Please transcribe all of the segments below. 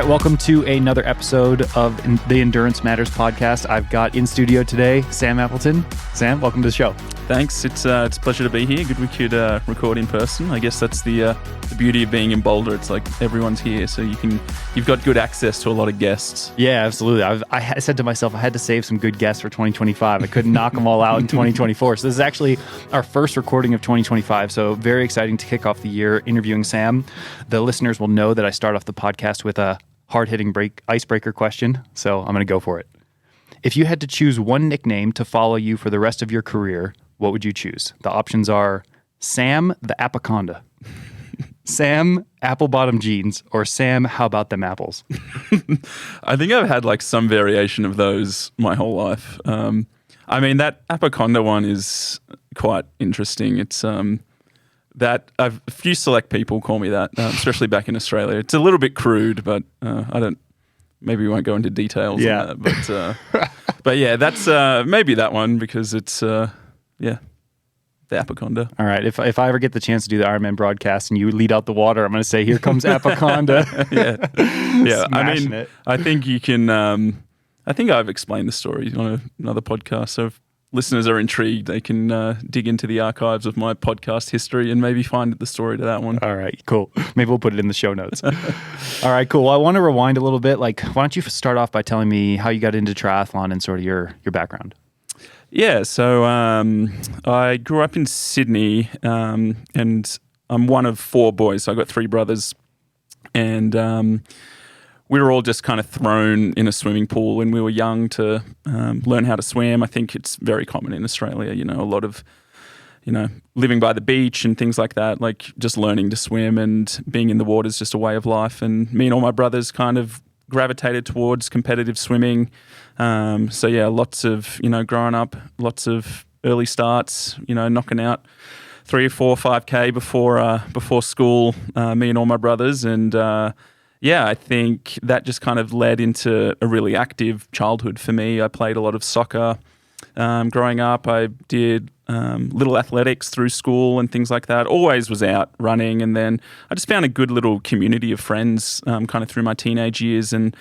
right, welcome to another episode of the Endurance Matters podcast. I've got in studio today Sam Appleton. Sam, welcome to the show. Thanks. It's a pleasure to be here. Good we could record in person. I guess that's the beauty of being in Boulder. It's like everyone's here, so you've got good access to a lot of guests. Yeah, absolutely. I said to myself I had to save some good guests for 2025. I couldn't knock them all out in 2024. So this is actually our first recording of 2025. So very exciting to kick off the year interviewing Sam. The listeners will know that I start off the podcast with a hard-hitting icebreaker question. So I'm going to go for it. If you had to choose one nickname to follow you for the rest of your career, what would you choose? The options are Sam the Appaconda, Sam Apple Bottom Jeans, or Sam How About Them Apples? I think I've had like some variation of those my whole life. I mean, that Appaconda one is quite interesting. It's that a few select people call me that, especially back in Australia. It's a little bit crude, but maybe we won't go into details on that. But yeah, that's maybe that one because it's the Appaconda. All right. If I ever get the chance to do the Ironman broadcast and you lead out the water, I'm going to say, here comes Appaconda. yeah. Smashing it. I think you can. I think I've explained the story on another podcast. So if listeners are intrigued, they can dig into the archives of my podcast history and maybe find the story to that one. All right, cool. Maybe we'll put it in the show notes. All right, cool. Well, I want to rewind a little bit. Like, why don't you start off by telling me how you got into triathlon and sort of your background? Yeah, so I grew up in Sydney, and I'm one of four boys. So I got three brothers, and we were all just kind of thrown in a swimming pool when we were young to learn how to swim. I think it's very common in Australia, a lot of, living by the beach and things like that, like just learning to swim and being in the water is just a way of life. And me and all my brothers kind of gravitated towards competitive swimming. So yeah, lots of, growing up, lots of early starts, knocking out 3 or 4, 5K before school, me and all my brothers. And I think that just kind of led into a really active childhood for me. I played a lot of soccer growing up. I did little athletics through school and things like that. Always was out running. And then I just found a good little community of friends kind of through my teenage years. And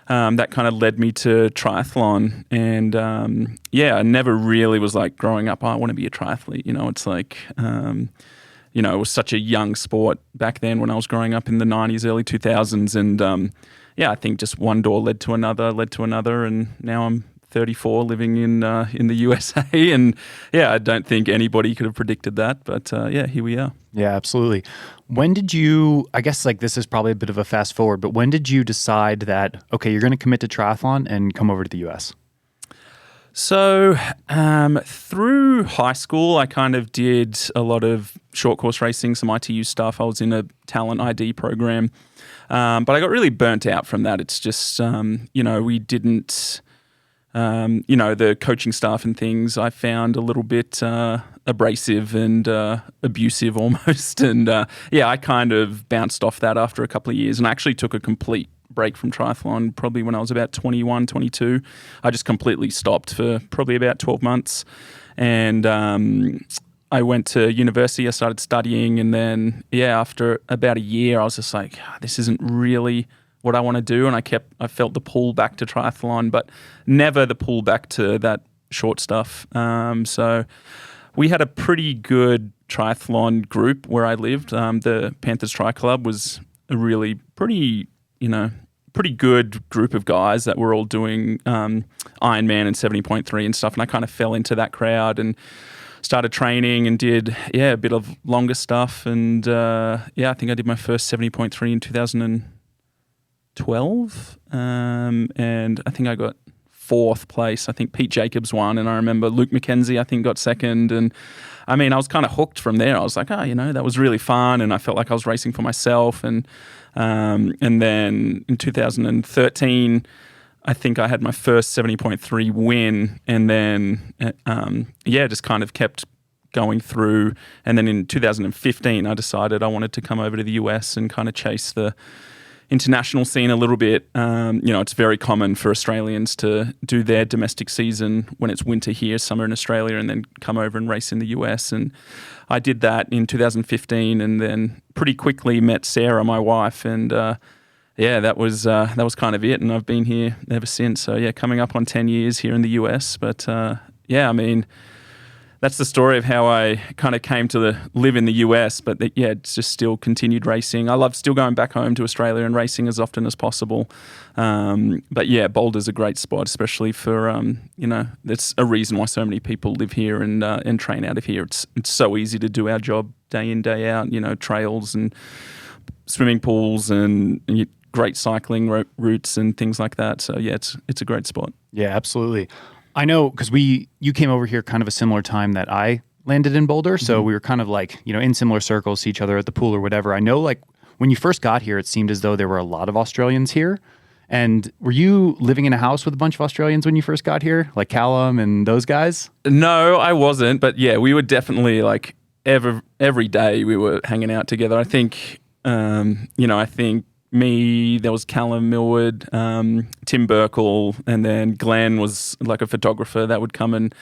that kind of led me to triathlon. And I never really was like growing up, I want to be a triathlete. It's like, it was such a young sport back then when I was growing up in the 90s, early 2000s. And I think just one door led to another. And now I'm 34 living in the USA. And I don't think anybody could have predicted that. But here we are. Yeah, absolutely. When did you, I guess like this is probably a bit of a fast forward, but when did you decide that, okay, you're going to commit to triathlon and come over to the US? So through high school, I kind of did a lot of short course racing, some ITU stuff. I was in a talent ID program, but I got really burnt out from that. It's just, we didn't, the coaching staff and things I found a little bit abrasive and abusive almost. And I kind of bounced off that after a couple of years and I actually took a complete break from triathlon probably when I was about 21, 22. I just completely stopped for probably about 12 months. And I went to university, I started studying, and then, after about a year, I was just like, this isn't really what I want to do. And I felt the pull back to triathlon, but never the pull back to that short stuff. So we had a pretty good triathlon group where I lived. The Panthers Tri Club was a really pretty good group of guys that were all doing Ironman and 70.3 and stuff. And I kind of fell into that crowd and started training and did, a bit of longer stuff. And I think I did my first 70.3 in 2012. And I think I got 4th place. I think Pete Jacobs won. And I remember Luke McKenzie, I think, got 2nd. And I mean, I was kind of hooked from there. I was like, that was really fun. And I felt like I was racing for myself. And then in 2013, I think I had my first 70.3 win. And then, just kind of kept going through. And then in 2015, I decided I wanted to come over to the US and kind of chase the international scene a little bit. It's very common for Australians to do their domestic season when it's winter here, summer in Australia, and then come over and race in the US. And I did that in 2015 and then pretty quickly met Sarah, my wife, and yeah, that was kind of it, and I've been here ever since. So yeah, coming up on 10 years here in the US. But yeah, I mean, that's the story of how I kind of came to live in the US. But yeah, it's just still continued racing. I love still going back home to Australia and racing as often as possible. But yeah, Boulder's a great spot, especially for that's a reason why so many people live here and train out of here. It's so easy to do our job day in, day out. Trails and swimming pools and great cycling routes and things like that. So yeah, it's a great spot. Yeah, absolutely. I know because you came over here kind of a similar time that I landed in Boulder. So we were kind of like, in similar circles, see each other at the pool or whatever. I know like when you first got here, it seemed as though there were a lot of Australians here. And were you living in a house with a bunch of Australians when you first got here? Like Callum and those guys? No, I wasn't. But yeah, we were definitely like every day we were hanging out together. I think, me, there was Callum Millward, Tim Burkle, and then Glenn was like a photographer that would come and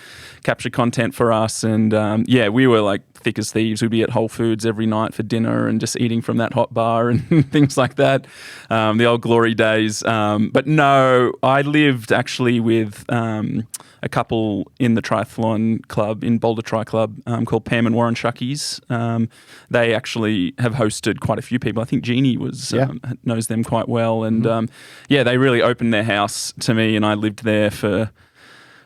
capture content for us. And yeah, we were like thick as thieves. We'd be at Whole Foods every night for dinner and just eating from that hot bar and things like that. The old glory days. But no, I lived actually with a couple in the triathlon club, in Boulder Tri Club, called Pam and Warren Shuckies. They actually have hosted quite a few people. I think Jeannie knows them quite well. And yeah, they really opened their house to me, and I lived there for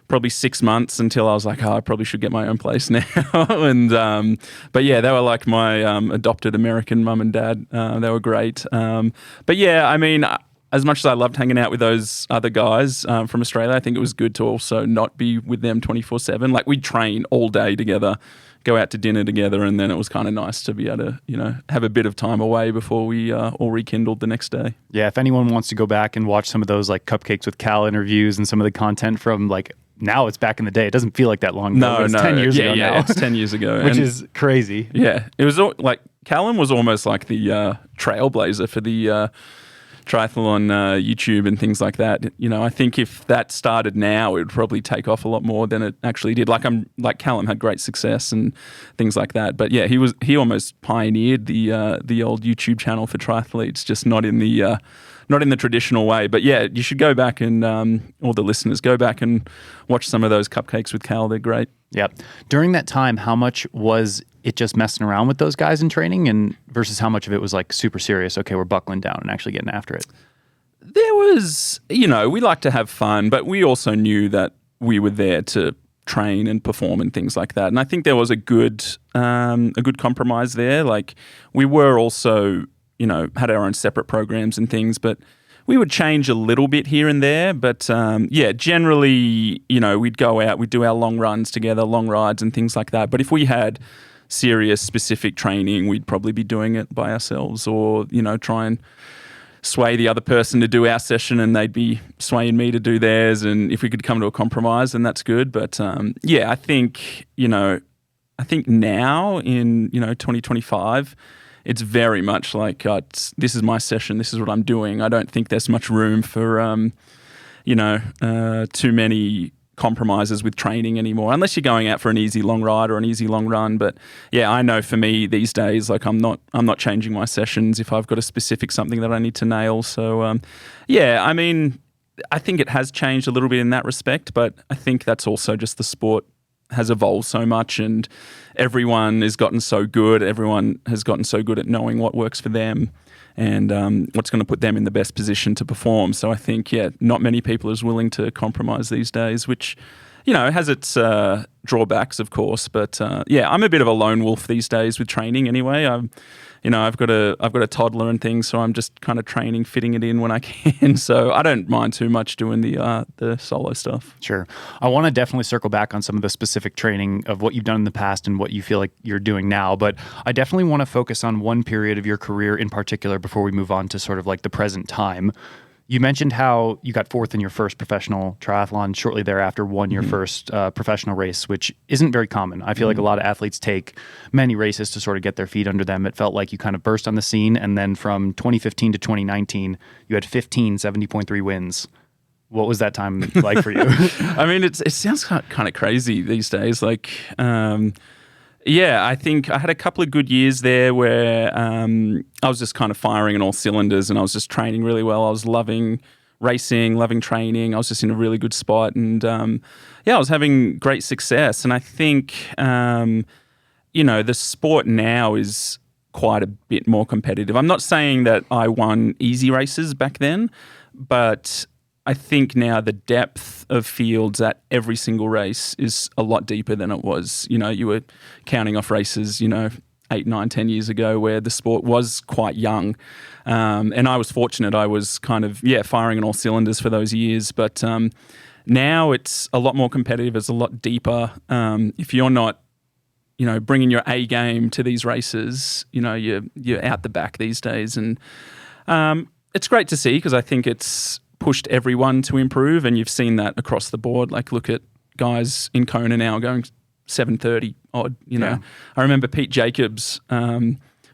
probably 6 months until I was like, I probably should get my own place now. And but yeah, they were like my adopted American mum and dad. They were great. But yeah, I mean, as much as I loved hanging out with those other guys from Australia, I think it was good to also not be with them 24/7. Like we'd train all day together, go out to dinner together, and then it was kind of nice to be able to, have a bit of time away before we all rekindled the next day. Yeah, if anyone wants to go back and watch some of those like Cupcakes with Cal interviews and some of the content from like now it's back in the day. It doesn't feel like that long ago. No, it's 10 years ago yeah, now. it's 10 years ago. Which is crazy. Yeah, it was like Callum was almost like the trailblazer for the triathlon YouTube and things like that. I think if that started now, it would probably take off a lot more than it actually did. Like Callum had great success and things like that. But yeah, he almost pioneered the old YouTube channel for triathletes, just not in the traditional way. But yeah, you should go back and all the listeners go back and watch some of those Cupcakes with Cal. They're great. Yeah. During that time, how much was it just messing around with those guys in training, and versus how much of it was like super serious? Okay, we're buckling down and actually getting after it. There was, we like to have fun, but we also knew that we were there to train and perform and things like that. And I think there was a good compromise there. Like we were also, had our own separate programs and things, but we would change a little bit here and there. But yeah, generally, we'd go out, we'd do our long runs together, long rides and things like that. But if we had serious specific training, we'd probably be doing it by ourselves, or, try and sway the other person to do our session and they'd be swaying me to do theirs. And if we could come to a compromise, then that's good. But yeah, I think now in, 2025, it's very much like this is my session. This is what I'm doing. I don't think there's much room for, too many compromises with training anymore, unless you're going out for an easy long ride or an easy long run. But yeah, I know for me these days, like I'm not changing my sessions if I've got a specific something that I need to nail. So yeah, I mean, I think it has changed a little bit in that respect, but I think that's also just the sport has evolved so much and everyone has gotten so good. Everyone has gotten so good at knowing what works for them and what's going to put them in the best position to perform. So I think, yeah, not many people are as willing to compromise these days, which, has its drawbacks, of course. But yeah, I'm a bit of a lone wolf these days with training anyway. I've got a toddler and things, so I'm just kind of training, fitting it in when I can. So I don't mind too much doing the solo stuff. Sure. I want to definitely circle back on some of the specific training of what you've done in the past and what you feel like you're doing now. But I definitely want to focus on one period of your career in particular before we move on to sort of like the present time. You mentioned how you got fourth in your first professional triathlon, shortly thereafter won your first professional race, which isn't very common. I feel like a lot of athletes take many races to sort of get their feet under them. It felt like you kind of burst on the scene, and then from 2015 to 2019, you had 15 70.3 wins. What was that time like for you? I mean, it sounds kind of crazy these days. Like, Yeah, I think I had a couple of good years there where I was just kind of firing on all cylinders and I was just training really well. I was loving racing, loving training. I was just in a really good spot and I was having great success. And I think, the sport now is quite a bit more competitive. I'm not saying that I won easy races back then, but I think now the depth of fields at every single race is a lot deeper than it was. You were counting off races, 8, 9, 10 years ago where the sport was quite young. And I was fortunate. I was kind of, firing on all cylinders for those years. But now it's a lot more competitive. It's a lot deeper. If you're not, bringing your A game to these races, you're out the back these days. And it's great to see because I think it's pushed everyone to improve, and you've seen that across the board. Like, look at guys in Kona now going 7:30 odd. I remember Pete Jacobs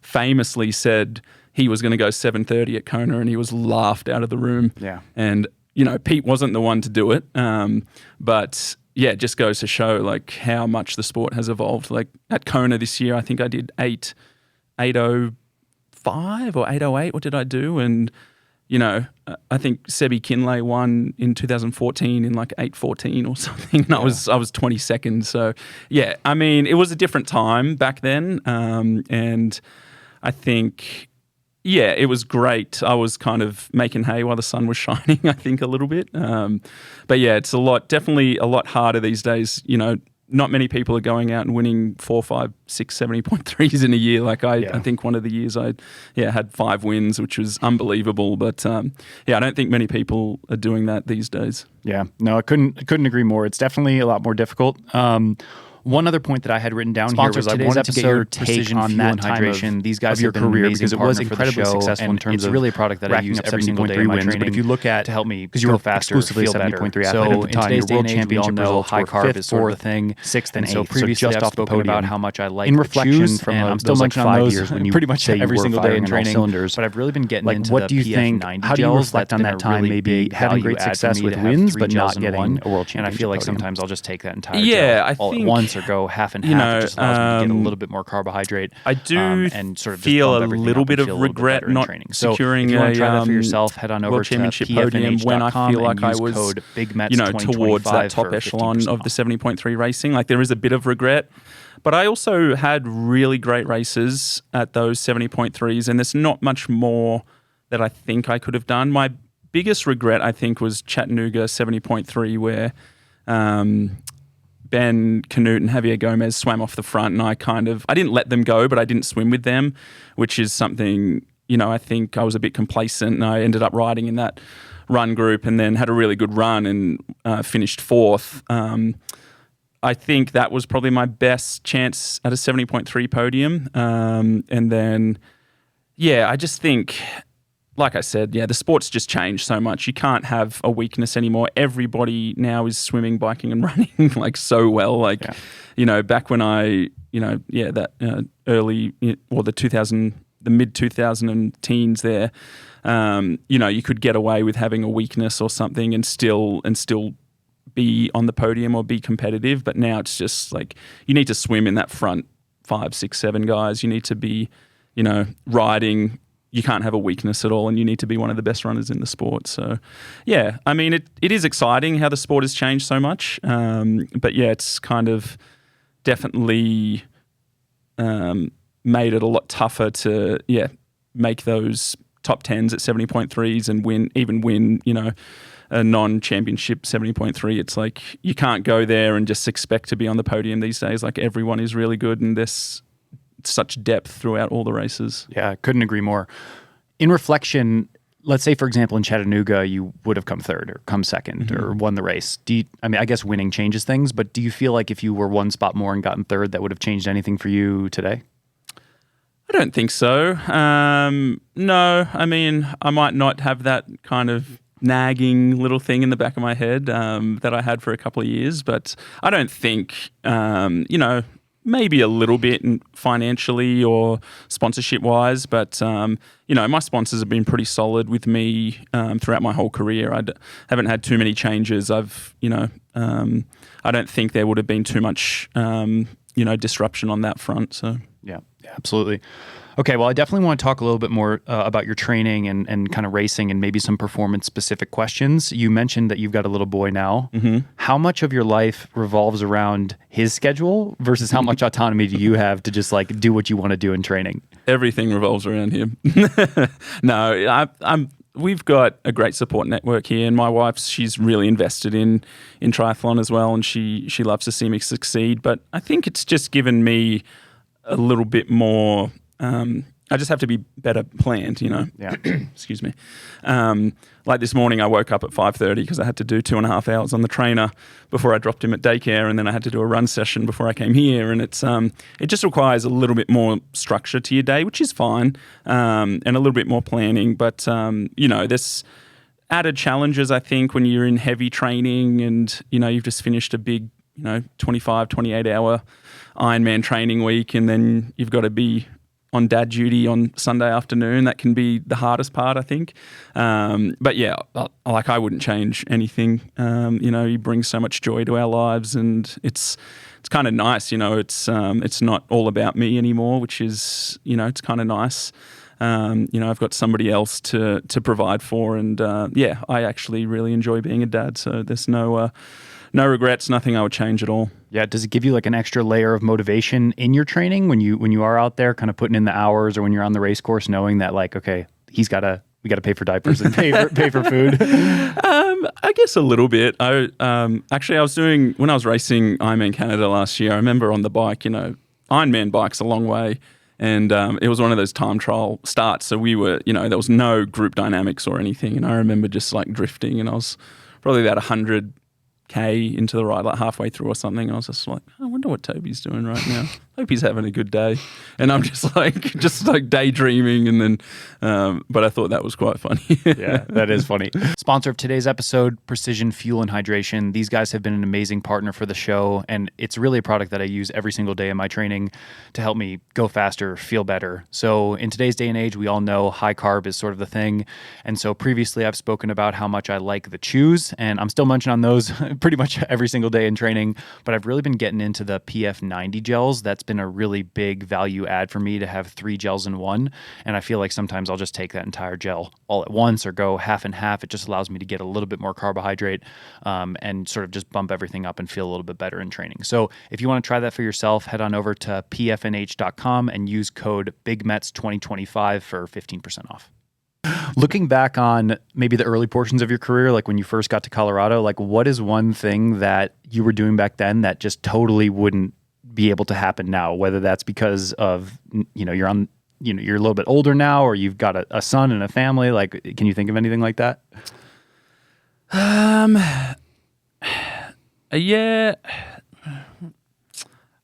famously said he was going to go 7:30 at Kona, and he was laughed out of the room. Yeah, and Pete wasn't the one to do it, but it just goes to show like how much the sport has evolved. Like at Kona this year, I think I did 8:05 or 8:08. What did I do? And I think Sebi Kinlay won in 2014 in like 8:14 or something. And I was 20 seconds. So I mean, it was a different time back then, and I think it was great. I was kind of making hay while the sun was shining, I think, a little bit. But it's definitely a lot harder these days. Not many people are going out and winning 4, 5, 6, 70.3s in a year. Like I think one of the years I had 5 wins, which was unbelievable. But I don't think many people are doing that these days. Yeah, no, I couldn't agree more. It's definitely a lot more difficult. One other point that I had written down here was I wanted to get your take on that hydration. These guys of your career, because it was incredibly successful in terms of really a product that I use every single day in my training. But if you look at to help me, because you were exclusively 70.3 athlete at the time, your world championship results high carb is sort of the thing, 6th and 8th. So previously just off the podium about how much I like in reflection from I'm still mentioning on those pretty much every single day in training. But I've really been getting into what do you think? How do you reflect on that time? Maybe having great success with wins, but not getting a world championship. And I feel like sometimes I'll just take that entire gel all at once or go half and half. It just allows me to get a little bit more carbohydrate. I do and sort of feel a little bit of regret not securing a try that for yourself, head on over World Championship podium when I feel like I was code BigMetz towards that top echelon of the 70.3 racing. Like there is a bit of regret. But I also had really great races at those 70.3s, and there's not much more that I think I could have done. My biggest regret, I think, was Chattanooga 70.3, where Ben Canute and Javier Gomez swam off the front, and I didn't let them go, but I didn't swim with them, which is something, I think I was a bit complacent, and I ended up riding in that run group and then had a really good run and finished 4th. I think that was probably my best chance at a 70.3 podium. And then, I just think, like I said, the sport's just changed so much. You can't have a weakness anymore. Everybody now is swimming, biking and running like so well. Like, back when I, early or the mid 2000 teens there, you could get away with having a weakness or something and still be on the podium or be competitive. But now it's just like you need to swim in that front 5, 6, 7 guys. You need to be, riding. You can't have a weakness at all, and you need to be one of the best runners in the sport. So, I mean, it is exciting how the sport has changed so much. But it's kind of definitely made it a lot tougher to, make those top 10s at 70.3s and win, a non-championship 70.3. It's like you can't go there and just expect to be on the podium these days. Like everyone is really good, and there's such depth throughout all the races. Yeah, I couldn't agree more. In reflection, let's say, for example, in Chattanooga, you would have come 3rd or come 2nd or won the race. I guess winning changes things, but do you feel like if you were 1 spot more and gotten 3rd, that would have changed anything for you today? I don't think so. No, I mean, I might not have that kind of nagging little thing in the back of my head that I had for a couple of years, but I don't think, maybe a little bit financially or sponsorship-wise, but, my sponsors have been pretty solid with me throughout my whole career. I haven't had too many changes. I don't think there would have been too much disruption on that front. So yeah, absolutely. Okay, well, I definitely want to talk a little bit more about your training and kind of racing and maybe some performance-specific questions. You mentioned that you've got a little boy now. Mm-hmm. How much of your life revolves around his schedule versus how much autonomy do you have to just like do what you want to do in training? Everything revolves around him. No, we've got a great support network here, and my wife, she's really invested in triathlon as well, and she loves to see me succeed. But I think it's just given me a little bit more. I just have to be better planned, Yeah. Excuse me. Like this morning, I woke up at 5:30 because I had to do 2.5 hours on the trainer before I dropped him at daycare, and then I had to do a run session before I came here. And it just requires a little bit more structure to your day, which is fine, and a little bit more planning. But there's added challenges, I think, when you're in heavy training and you've just finished a big 25, 28 hour Ironman training week, and then you've got to be on dad duty on Sunday afternoon. That can be the hardest part, I think. But yeah, I wouldn't change anything. He brings so much joy to our lives, and it's kind of nice. It's not all about me anymore, which is it's kind of nice. I've got somebody else to provide for, and I actually really enjoy being a dad. So there's no regrets, nothing I would change at all. Yeah, does it give you like an extra layer of motivation in your training when you are out there kind of putting in the hours, or when you're on the race course knowing that like, okay, we got to pay for diapers and pay for food? I guess a little bit. I was doing, when I was racing Ironman Canada last year, I remember on the bike, Ironman bike's a long way, and it was one of those time trial starts. So we were, there was no group dynamics or anything, and I remember just like drifting, and I was probably about 100K into the ride, like halfway through or something. I was just like, I wonder what Toby's doing right now. Hope he's having a good day. And I'm just like daydreaming, and then, but I thought that was quite funny. Yeah, that is funny. Sponsor of today's episode, Precision Fuel and Hydration. These guys have been an amazing partner for the show, and it's really a product that I use every single day in my training to help me go faster, feel better. So in today's day and age, we all know high carb is sort of the thing. And so previously I've spoken about how much I like the chews, and I'm still munching on those pretty much every single day in training, but I've really been getting into the PF90 gels. That's been a really big value add for me to have 3 gels in one. And I feel like sometimes I'll just take that entire gel all at once or go half and half. It just allows me to get a little bit more carbohydrate and sort of just bump everything up and feel a little bit better in training. So if you want to try that for yourself, head on over to pfnh.com and use code BigMetz2025 for 15% off. Looking back on maybe the early portions of your career, like when you first got to Colorado, like what is one thing that you were doing back then that just totally wouldn't be able to happen now? Whether that's because of, you're on, you're a little bit older now, or you've got a son and a family. Like, can you think of anything like that? Yeah,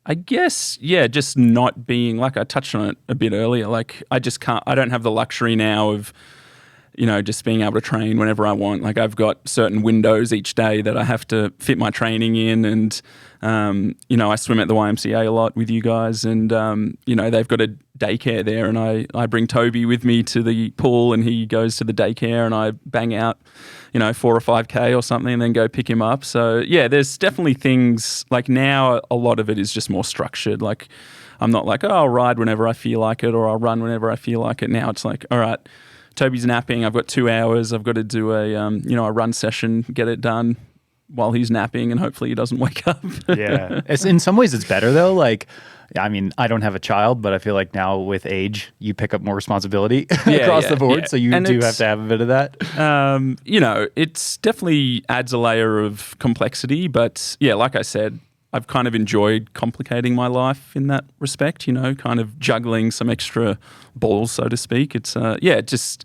I guess, just not being, like I touched on it a bit earlier, like I don't have the luxury now of, just being able to train whenever I want. Like I've got certain windows each day that I have to fit my training in, and, I swim at the YMCA a lot with you guys, and, they've got a daycare there, and I bring Toby with me to the pool, and he goes to the daycare, and I bang out, 4 or 5K or something, and then go pick him up. So yeah, there's definitely things like now a lot of it is just more structured. Like I'm not like, I'll ride whenever I feel like it, or I'll run whenever I feel like it. Now it's like, all right, Toby's napping. I've got 2 hours. I've got to do a run session, get it done while he's napping, and hopefully he doesn't wake up. Yeah. In some ways it's better though. Like, I mean, I don't have a child, but I feel like now with age, you pick up more responsibility across the board. Yeah. So you do have to have a bit of that. It's definitely adds a layer of complexity, but yeah, like I said, I've kind of enjoyed complicating my life in that respect, kind of juggling some extra balls, so to speak. It's, just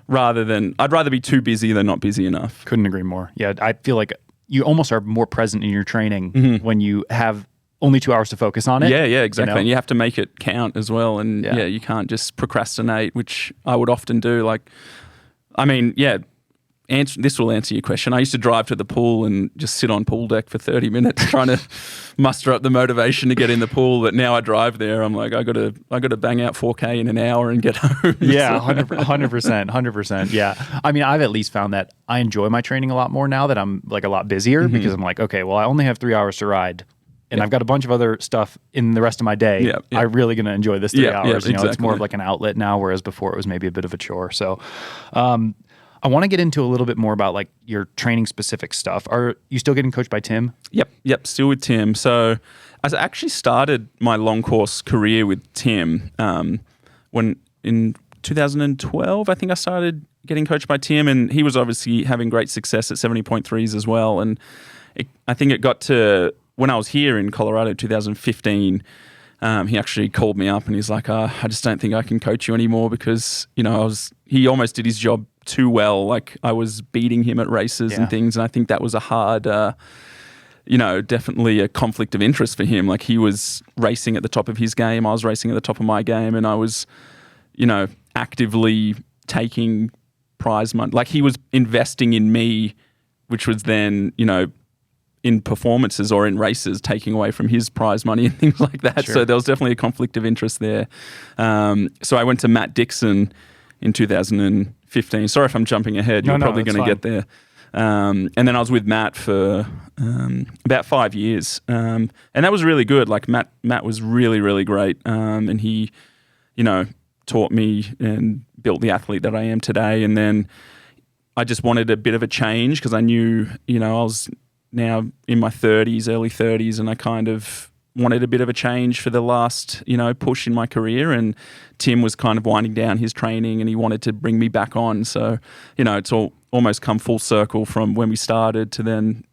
I'd rather be too busy than not busy enough. Couldn't agree more. Yeah, I feel like you almost are more present in your training when you have only 2 hours to focus on it. Yeah, exactly. And you have to make it count as well. And you can't just procrastinate, which I would often do. Like, I mean, this will answer your question. I used to drive to the pool and just sit on pool deck for 30 minutes trying to muster up the motivation to get in the pool. But now I drive there, I'm like, I got to bang out 4K in an hour and get home. Yeah, 100%. Yeah. I mean, I've at least found that I enjoy my training a lot more now that I'm like a lot busier because I'm like, okay, well, I only have 3 hours to ride. and I've got a bunch of other stuff in the rest of my day, I'm really going to enjoy this 3 hours. You know, it's more of like an outlet now, whereas before it was maybe a bit of a chore. So I want to get into a little bit more about like your training specific stuff. Are you still getting coached by Tim? Yep, still with Tim. So I actually started my long course career with Tim when in 2012, I think I started getting coached by Tim, and he was obviously having great success at 70.3s as well. And I think it got to when I was here in Colorado, 2015. He actually called me up and he's like, I just don't think I can coach you anymore because, you know, he almost did his job too well. Like I was beating him at races and things. And I think that was a hard, definitely a conflict of interest for him. Like he was racing at the top of his game. I was racing at the top of my game. And I was, actively taking prize money. Like he was investing in me, which was then, in performances or in races, taking away from his prize money and things like that. Sure. So there was definitely a conflict of interest there. So I went to Matt Dixon in 2015. Sorry if I'm jumping ahead. You're probably going to get there. And then I was with Matt for about 5 years. And that was really good. Like Matt was really, really great. And he, taught me and built the athlete that I am today. And then I just wanted a bit of a change because I knew, I was now in my 30s, early 30s, and I kind of wanted a bit of a change for the last, push in my career. And Tim was kind of winding down his training and he wanted to bring me back on. So, it's almost come full circle from when we started to then,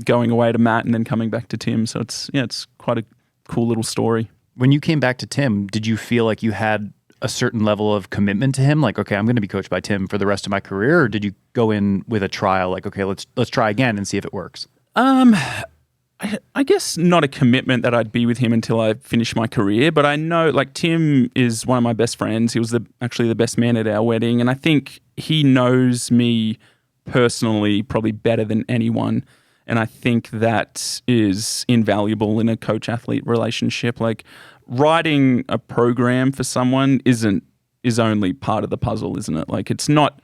going away to Matt and then coming back to Tim. So it's quite a cool little story. When you came back to Tim, did you feel like you had a certain level of commitment to him? Like, okay, I'm going to be coached by Tim for the rest of my career? Or did you go in with a trial? Like, okay, let's try again and see if it works. I guess not a commitment that I'd be with him until I finish my career, but I know like Tim is one of my best friends. He was actually the best man at our wedding. And I think he knows me personally probably better than anyone. And I think that is invaluable in a coach-athlete relationship. Like writing a program for someone is only part of the puzzle, isn't it? Like it's not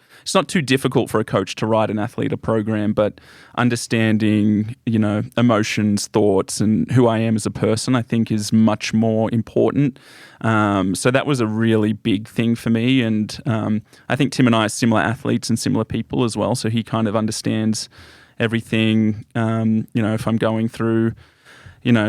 too difficult for a coach to write an athlete a program, but understanding, emotions, thoughts, and who I am as a person, I think is much more important. So that was a really big thing for me. And I think Tim and I are similar athletes and similar people as well. So he kind of understands everything, if I'm going through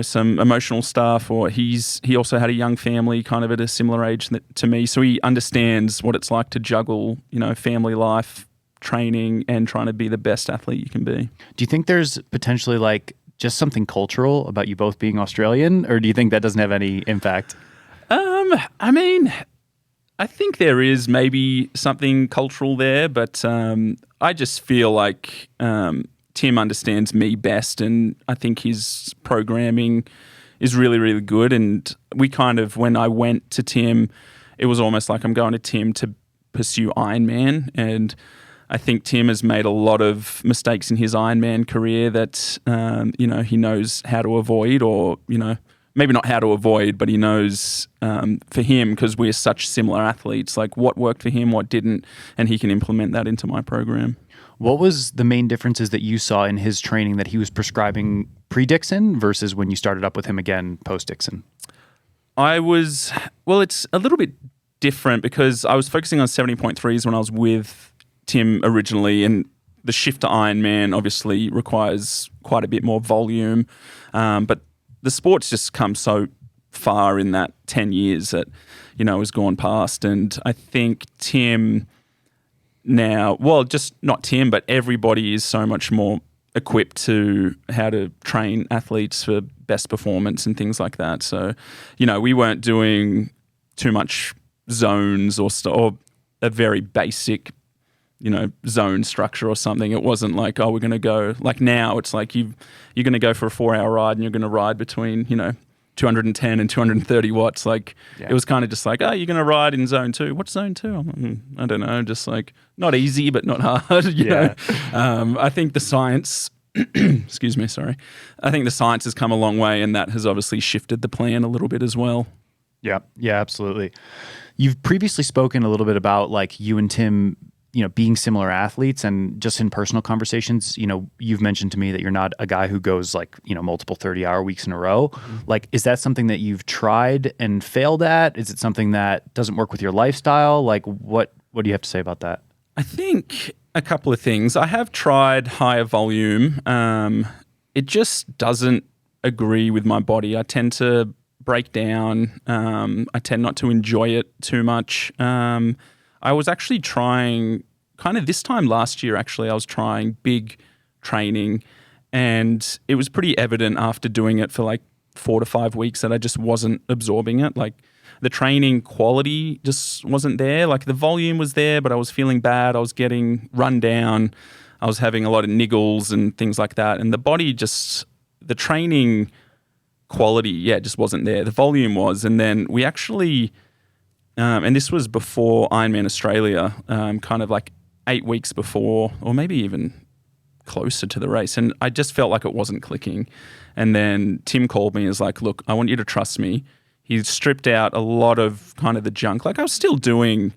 some emotional stuff, or he also had a young family kind of at a similar age to me. So he understands what it's like to juggle, family life, training, and trying to be the best athlete you can be. Do you think there's potentially like just something cultural about you both being Australian, or do you think that doesn't have any impact? I think there is maybe something cultural there, but I just feel like Tim understands me best, and I think his programming is really, really good. And we kind of, when I went to Tim, it was almost like I'm going to Tim to pursue Ironman. And I think Tim has made a lot of mistakes in his Ironman career that, he knows how to avoid, or, maybe not how to avoid, but he knows for him, because we're such similar athletes, like what worked for him, what didn't, and he can implement that into my program. What was the main differences that you saw in his training that he was prescribing pre-Dixon versus when you started up with him again post-Dixon? It's a little bit different because I was focusing on 70.3s when I was with Tim originally, and the shift to Ironman obviously requires quite a bit more volume. But the sport's just come so far in that 10 years that, has gone past. And I think Tim now, well, just not Tim, but everybody is so much more equipped to how to train athletes for best performance and things like that. So, we weren't doing too much zones or a very basic, zone structure or something. It wasn't like, we're going to go, like now it's like you're going to go for a 4-hour ride and you're going to ride between, 210 and 230 watts. Like It was kind of just like, you're going to ride in zone 2. What's zone 2? I don't know. Just like not easy, but not hard. You know? I think the science, excuse me, sorry. I think the science has come a long way, and that has obviously shifted the plan a little bit as well. Yeah, absolutely. You've previously spoken a little bit about like you and Tim, being similar athletes and just in personal conversations, you've mentioned to me that you're not a guy who goes like, multiple 30-hour weeks in a row. Mm-hmm. Like, is that something that you've tried and failed at? Is it something that doesn't work with your lifestyle? Like, what do you have to say about that? I think a couple of things. I have tried higher volume. It just doesn't agree with my body. I tend to break down. I tend not to enjoy it too much. I was actually trying, kind of this time last year, actually, I was trying big training, and it was pretty evident after doing it for like 4 to 5 weeks that I just wasn't absorbing it. Like, the training quality just wasn't there. Like, the volume was there, but I was feeling bad. I was getting run down. I was having a lot of niggles and things like that. And the body just, the training quality, just wasn't there. The volume was. And then we actually, and this was before Ironman Australia, kind of like 8 weeks before, or maybe even closer to the race. And I just felt like it wasn't clicking. And then Tim called me and was like, look, I want you to trust me. He stripped out a lot of kind of the junk. Like, I was still doing,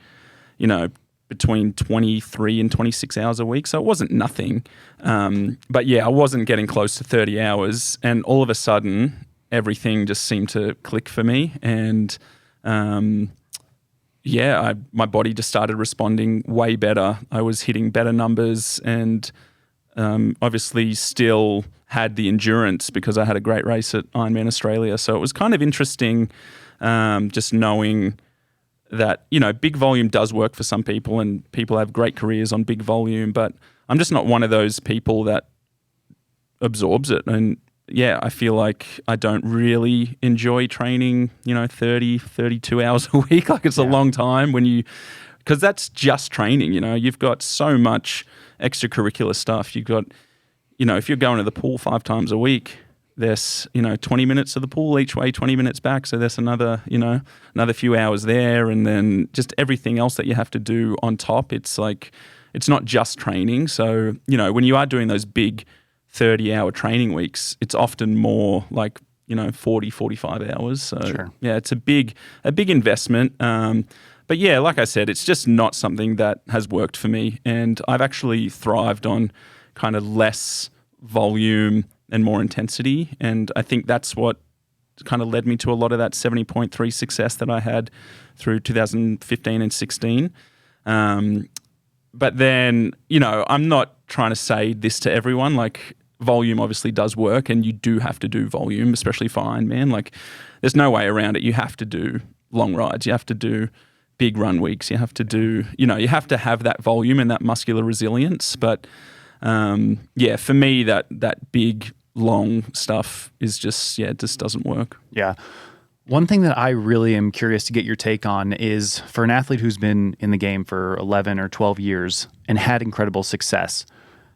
between 23 and 26 hours a week. So it wasn't nothing. But I wasn't getting close to 30 hours. And all of a sudden, everything just seemed to click for me. And my body just started responding way better. I was hitting better numbers and obviously still had the endurance because I had a great race at Ironman Australia. So it was kind of interesting just knowing that, big volume does work for some people and people have great careers on big volume, but I'm just not one of those people that absorbs it. And I feel like I don't really enjoy training, 30, 32 hours a week. Like, it's a long time because that's just training, you've got so much extracurricular stuff. You've got, if you're going to the pool 5 times a week, there's, 20 minutes of the pool each way, 20 minutes back. So there's another few hours there. And then just everything else that you have to do on top. It's like, it's not just training. So, when you are doing those big 30-hour training weeks, it's often more like, 40, 45 hours. So sure. It's a big investment. But like I said, it's just not something that has worked for me. And I've actually thrived on kind of less volume and more intensity. And I think that's what kind of led me to a lot of that 70.3 success that I had through 2015 and 16. But then, I'm not trying to say this to everyone. Like, volume obviously does work and you do have to do volume, especially for Ironman. Like, there's no way around it. You have to do long rides. You have to do big run weeks. You have to do, you have to have that volume and that muscular resilience. But for me, that big, long stuff is just, it just doesn't work. Yeah. One thing that I really am curious to get your take on is for an athlete who's been in the game for 11 or 12 years and had incredible success,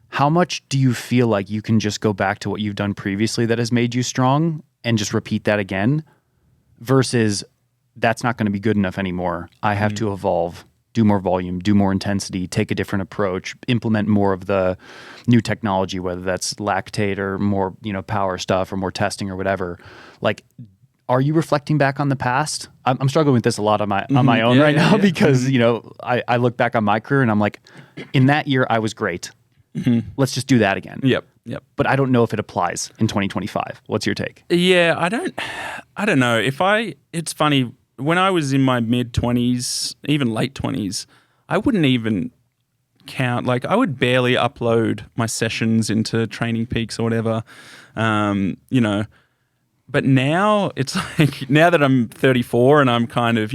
how much do you feel like you can just go back to what you've done previously that has made you strong and just repeat that again versus that's not going to be good enough anymore. I have to evolve, do more volume, do more intensity, take a different approach, implement more of the new technology, whether that's lactate or more, power stuff or more testing or whatever. Like, are you reflecting back on the past? I'm struggling with this a lot on my own right now because, I look back on my career and I'm like, in that year, I was great. Mm-hmm. Let's just do that again. Yep. But I don't know if it applies in 2025. What's your take? Yeah, I don't know. It's funny. When I was in my mid-20s, even late 20s, I wouldn't even count. Like, I would barely upload my sessions into Training Peaks or whatever, But now, it's like, now that I'm 34 and I'm kind of,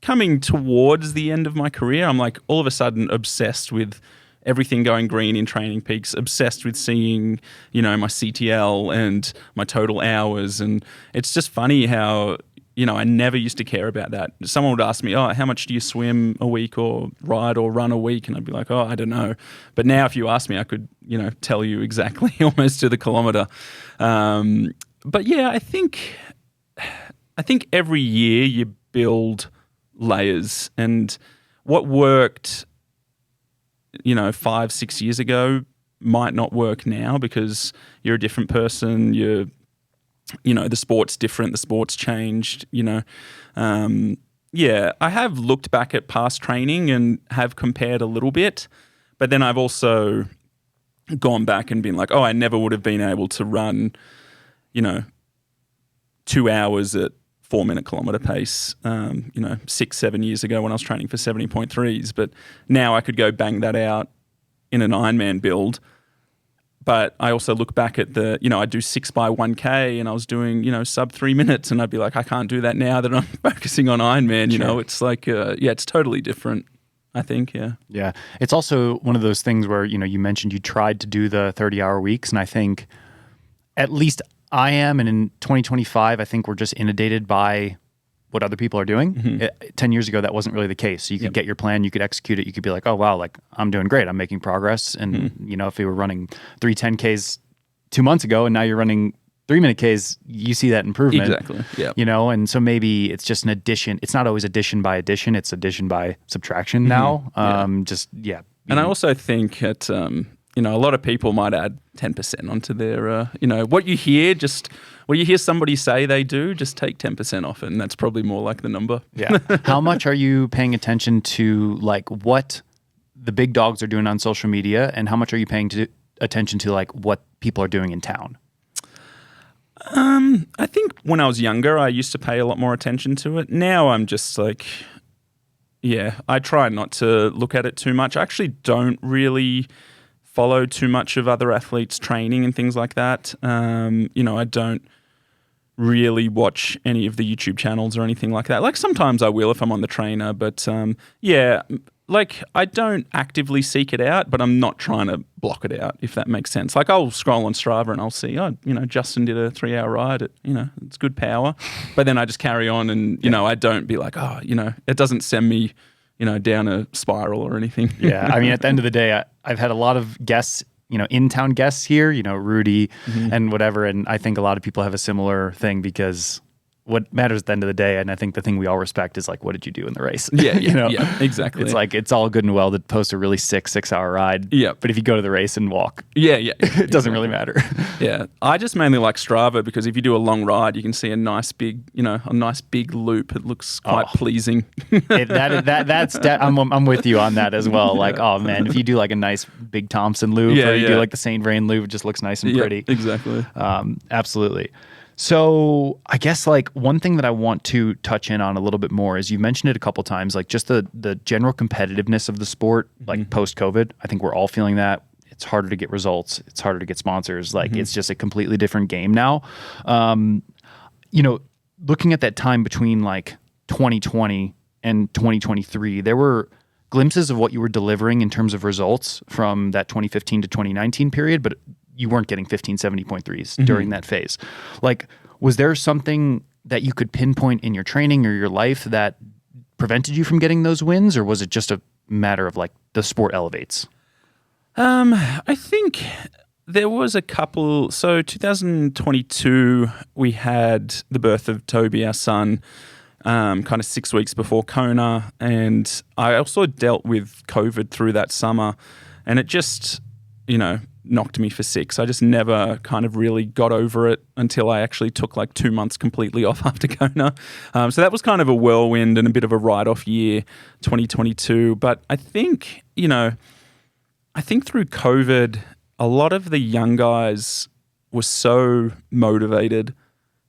coming towards the end of my career, I'm like all of a sudden obsessed with everything going green in Training Peaks, obsessed with seeing, my CTL and my total hours. And it's just funny how, I never used to care about that. Someone would ask me, how much do you swim a week or ride or run a week? And I'd be like, I don't know. But now if you ask me, I could, tell you exactly almost to the kilometer. But I think every year you build layers, and what worked, 5-6 years ago might not work now because you're a different person. The sport's different. The sport's changed, I have looked back at past training and have compared a little bit, but then I've also gone back and been like, I never would have been able to run, 2 hours at 4-minute kilometer pace, 6-7 years ago when I was training for 70.3s. But now I could go bang that out in an Ironman build. But I also look back at I do 6 by 1K and I was doing, sub 3 minutes, and I'd be like, I can't do that now that I'm focusing on Ironman. It's like, it's totally different, I think. Yeah. Yeah. It's also one of those things where, you mentioned you tried to do the 30-hour weeks. And I think at least I am, and in 2025, I think we're just inundated by what other people are doing. 10 years ago, that wasn't really the case. So you could get your plan, you could execute it, you could be like, oh, wow, like I'm doing great, I'm making progress. And, if you were running 3 10Ks 2 months ago and now you're running 3-minute Ks, you see that improvement. Exactly, yeah. And so maybe it's just an addition. It's not always addition by addition, it's addition by subtraction now. And I also think at... a lot of people might add 10% onto their, what you hear somebody say they do, just take 10% off it, and that's probably more like the number. Yeah. How much are you paying attention to like what the big dogs are doing on social media, and how much are you paying attention to like what people are doing in town? I think when I was younger, I used to pay a lot more attention to it. Now I'm just like, I try not to look at it too much. I actually don't really follow too much of other athletes' training and things like that. I don't really watch any of the YouTube channels or anything like that. Like sometimes I will if I'm on the trainer, but like I don't actively seek it out, but I'm not trying to block it out, if that makes sense. Like I'll scroll on Strava and I'll see, Justin did a 3-hour ride at, it's good power. But then I just carry on and, I don't be like, it doesn't send me, down a spiral or anything. Yeah. I mean, at the end of the day, I've had a lot of guests, in-town guests here, Rudy and whatever. And I think a lot of people have a similar thing because what matters at the end of the day, and I think the thing we all respect is like, what did you do in the race? Yeah, exactly. It's like, it's all good and well to post a really sick 6-hour ride. Yeah. But if you go to the race and walk, it doesn't really matter. Yeah. I just mainly like Strava because if you do a long ride, you can see a nice big, loop. It looks quite pleasing. I'm with you on that as well. Like, oh man, if you do like a nice big Thompson loop or you do like the St. Vrain loop, it just looks nice and pretty. Exactly. Absolutely. So I guess like one thing that I want to touch in on a little bit more is you mentioned it a couple times, like just the general competitiveness of the sport, like post-COVID. I think we're all feeling that. It's harder to get results. It's harder to get sponsors. Like it's just a completely different game now. Looking at that time between like 2020 and 2023, there were glimpses of what you were delivering in terms of results from that 2015 to 2019 period, but you weren't getting 15, 70.3s during that phase. Like, was there something that you could pinpoint in your training or your life that prevented you from getting those wins, or was it just a matter of like the sport elevates? I think there was a couple. So 2022, we had the birth of Toby, our son, kind of 6 weeks before Kona. And I also dealt with COVID through that summer, and it just, knocked me for 6. I just never kind of really got over it until I actually took like 2 months completely off after Kona. So that was kind of a whirlwind and a bit of a write-off year, 2022. But I think, through COVID, a lot of the young guys were so motivated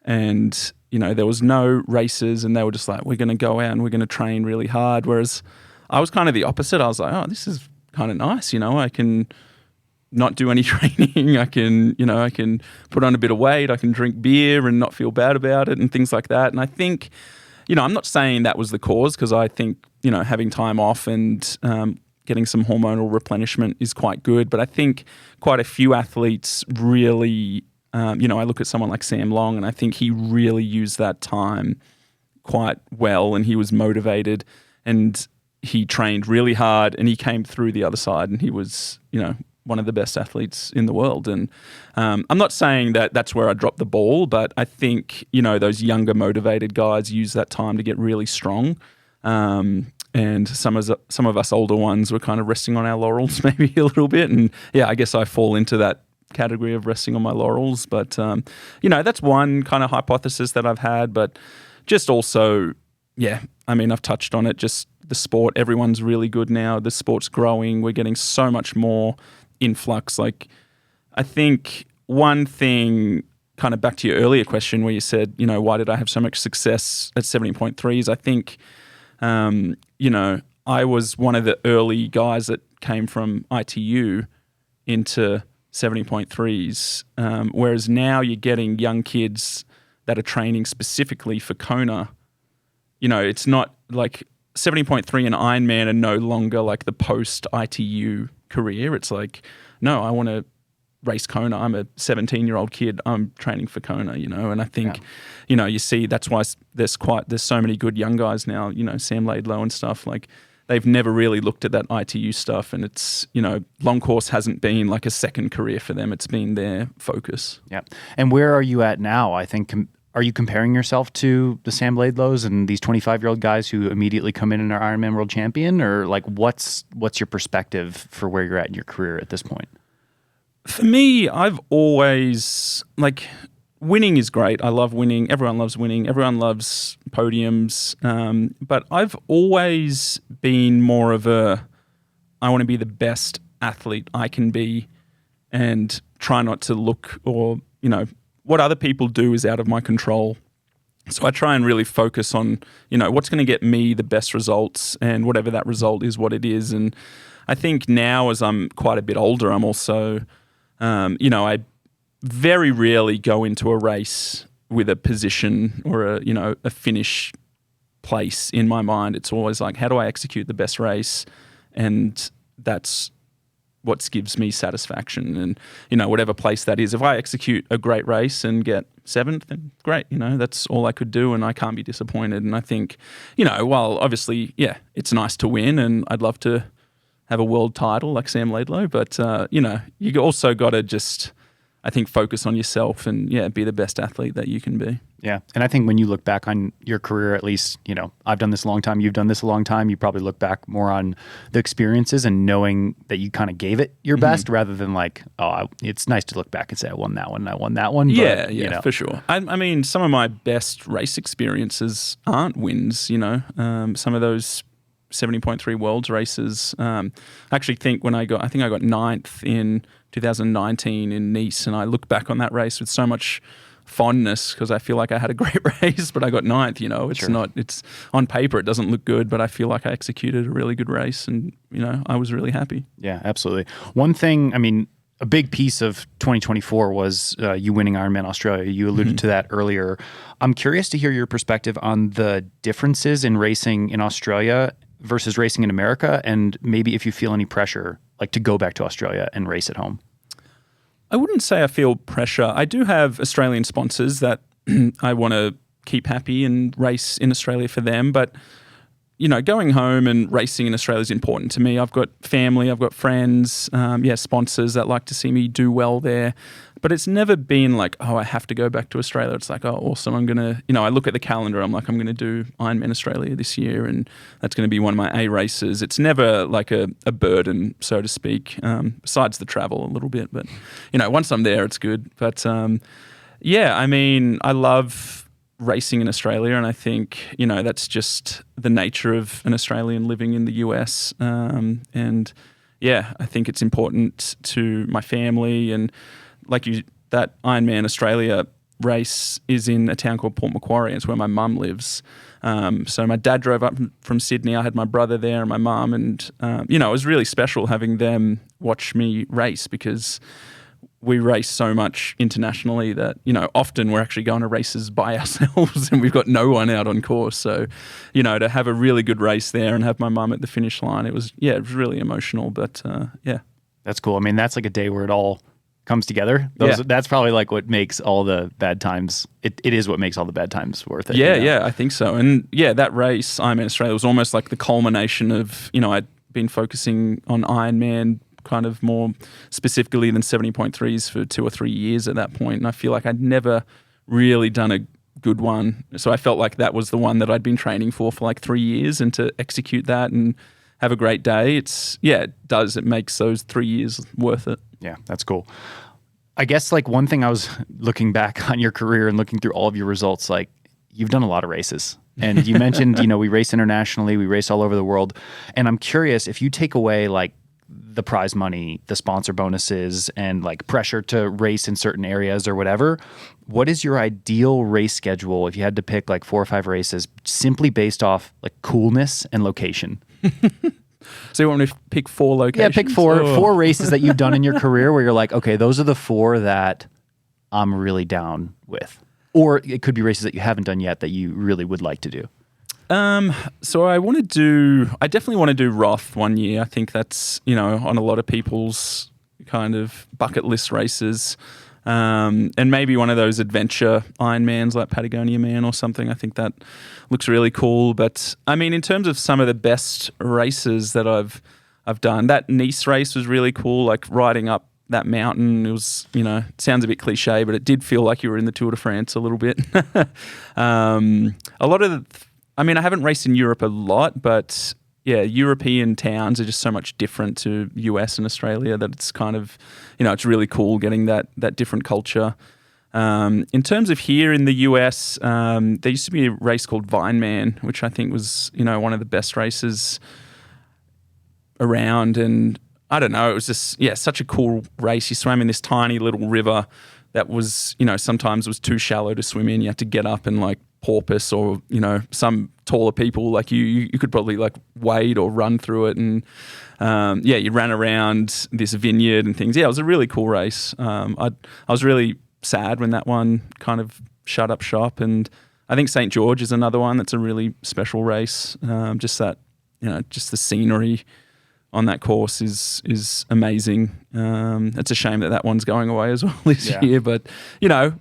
and, there was no races and they were just like, we're going to go out and we're going to train really hard. Whereas I was kind of the opposite. I was like, oh, this is kind of nice. I can not do any training. I can put on a bit of weight. I can drink beer and not feel bad about it and things like that. And I think, I'm not saying that was the cause because I think, having time off and getting some hormonal replenishment is quite good. But I think quite a few athletes really, I look at someone like Sam Long and I think he really used that time quite well and he was motivated and he trained really hard and he came through the other side and he was, one of the best athletes in the world. And I'm not saying that that's where I dropped the ball, but I think, those younger motivated guys use that time to get really strong. And some of us older ones were kind of resting on our laurels maybe a little bit. And yeah, I guess I fall into that category of resting on my laurels. But, that's one kind of hypothesis that I've had. But just also, yeah, I mean, I've touched on it, just the sport. Everyone's really good now. The sport's growing. We're getting so much more influx. Like, I think one thing, kind of back to your earlier question where you said, why did I have so much success at 70.3s? I think, I was one of the early guys that came from ITU into 70.3s, whereas now you're getting young kids that are training specifically for Kona. It's not like 70.3 and Ironman are no longer like the post-ITU career. It's like, no, I want to race Kona. I'm a 17-year-old kid. I'm training for Kona, and I think, you see that's why there's so many good young guys now, Sam Laidlow and stuff. Like, they've never really looked at that ITU stuff, and it's, long course hasn't been like a second career for them. It's been their focus. Yeah. And where are you at now? I think, are you comparing yourself to the Sam Laidlows and these 25-year-old guys who immediately come in and are Ironman world champion? Or like, what's your perspective for where you're at in your career at this point? For me, I've always, like, winning is great. I love winning. Everyone loves winning. Everyone loves podiums. But I've always been more of I want to be the best athlete I can be and try not to look or, what other people do is out of my control. So I try and really focus on, what's going to get me the best results, and whatever that result is, what it is. And I think now, as I'm quite a bit older, I'm also, I very rarely go into a race with a position or a finish place in my mind. It's always like, how do I execute the best race? And that's what gives me satisfaction. And, whatever place that is, if I execute a great race and get 7th, then great, that's all I could do, and I can't be disappointed. And I think, while obviously, yeah, it's nice to win, and I'd love to have a world title like Sam Laidlow, but, you also got to just, I think, focus on yourself and, be the best athlete that you can be. Yeah. And I think when you look back on your career, at least, I've done this a long time, you've done this a long time, you probably look back more on the experiences and knowing that you kind of gave it your best rather than like, it's nice to look back and say, I won that one, I won that one. But, yeah, for sure. I mean, some of my best race experiences aren't wins, some of those 70.3 Worlds races. I actually think I got 9th in 2019 in Nice, and I look back on that race with so much fondness because I feel like I had a great race, but I got 9th. It's on paper, it doesn't look good, but I feel like I executed a really good race, and, I was really happy. Yeah, absolutely. One thing, I mean, a big piece of 2024 was you winning Ironman Australia. You alluded to that earlier. I'm curious to hear your perspective on the differences in racing in Australia versus racing in America, and maybe if you feel any pressure, like to go back to Australia and race at home. I wouldn't say I feel pressure. I do have Australian sponsors that I want to keep happy and race in Australia for them. But, going home and racing in Australia is important to me. I've got family, I've got friends, sponsors that like to see me do well there. But it's never been like, I have to go back to Australia. It's like, awesome, I'm going to, I look at the calendar, I'm like, I'm going to do Ironman Australia this year, and that's going to be one of my A races. It's never like a burden, so to speak, besides the travel a little bit. But, once I'm there, it's good. But, I mean, I love racing in Australia, and I think, that's just the nature of an Australian living in the US. I think it's important to my family, and that Ironman Australia race is in a town called Port Macquarie. It's where my mum lives. So my dad drove up from Sydney. I had my brother there and my mum, and it was really special having them watch me race because we race so much internationally that, often we're actually going to races by ourselves and we've got no one out on course. So, to have a really good race there and have my mum at the finish line, it was really emotional. But That's cool. I mean, that's like a day where it all comes together. That's probably like what makes all the bad times. It is what makes all the bad times worth it. Yeah, I think so. And that race, Ironman Australia, was almost like the culmination of, I'd been focusing on Ironman kind of more specifically than 70.3s for 2 or 3 years at that point. And I feel like I'd never really done a good one. So I felt like that was the one that I'd been training for like 3 years, and to execute that and have a great day, it does. It makes those 3 years worth it. Yeah, that's cool. I guess like one thing I was looking back on your career and looking through all of your results, like you've done a lot of races. And you mentioned, we race internationally, we race all over the world. And I'm curious, if you take away like the prize money, the sponsor bonuses, and like pressure to race in certain areas or whatever, what is your ideal race schedule if you had to pick like 4 or 5 races simply based off like coolness and location? So you want me to pick 4 locations? Yeah, pick 4 races that you've done in your career where you're like, okay, those are the 4 that I'm really down with. Or it could be races that you haven't done yet that you really would like to do. So I definitely want to do Roth one year. I think that's, on a lot of people's kind of bucket list races. And maybe one of those adventure Ironmans like Patagonia Man or something. I think that looks really cool. But I mean, in terms of some of the best races that I've done, that Nice race was really cool, like riding up that mountain. It was, it sounds a bit cliche, but it did feel like you were in the Tour de France a little bit. I haven't raced in Europe a lot, but yeah, European towns are just so much different to US and Australia that it's kind of, it's really cool getting that different culture. In terms of here in the US, there used to be a race called Vineman, which I think was, one of the best races around. And I don't know, it was just, such a cool race. You swam in this tiny little river that was, sometimes was too shallow to swim in. You had to get up and like porpoise or, some taller people like you could probably like wade or run through it. And you ran around this vineyard and things. Yeah, it was a really cool race. I was really sad when that one kind of shut up shop. And I think St. George is another one that's a really special race. Just that, just the scenery on that course is amazing. It's a shame that one's going away as well this year. But,